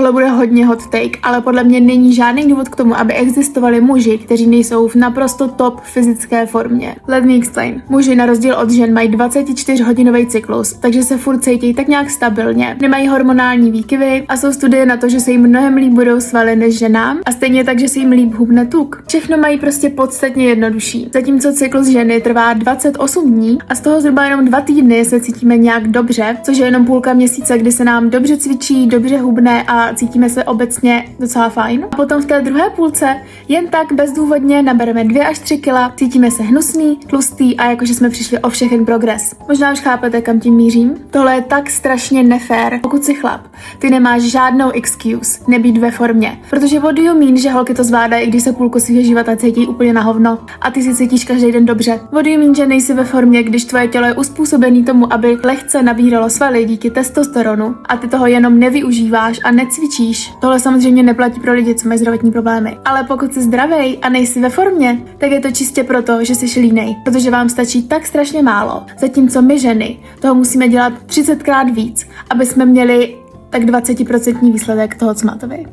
Tohle bude hodně hot take, ale podle mě není žádný důvod k tomu, aby existovali muži, kteří nejsou v naprosto top fyzické formě. Let me explain. Muži na rozdíl od žen mají 24-hodinový cyklus, takže se furt cítí tak nějak stabilně. Nemají hormonální výkyvy a jsou studie na to, že se jim mnohem líp budou svaly než ženám a stejně tak, že se jim líp hubne tuk. Všechno mají prostě podstatně jednodušší. Zatímco cyklus ženy trvá 28 dní a z toho zhruba jenom 2 týdny se cítíme nějak dobře, což je jenom půlka měsíce, kdy se nám dobře cvičí, dobře hubne a cítíme se obecně docela fajn. A potom v té druhé půlce jen tak bezdůvodně nabereme 2 až 3 kila, cítíme se hnusný, tlustý a jakože jsme přišli o všechen progres. Možná už chápete, kam tím mířím? Tohle je tak strašně nefér. Pokud si chlap, ty nemáš žádnou excuse nebýt ve formě, protože what do you mean, že holky to zvládají, i když se půlku svého života cítí úplně na hovno a ty si cítíš každý den dobře. What do you mean, že nejsi ve formě, když tvoje tělo je uspůsobený tomu, aby lehce nabíralo svaly díky testosteronu a ty toho jenom nevyužíváš a necvičíš. Tohle samozřejmě neplatí pro lidi, co mají zdravotní problémy. Ale pokud jsi zdravej a nejsi ve formě, tak je to čistě proto, že jsi línej, protože vám stačí tak strašně málo. Zatímco my ženy toho musíme dělat 30krát víc, aby jsme měli tak 20% výsledek toho, co máte vy.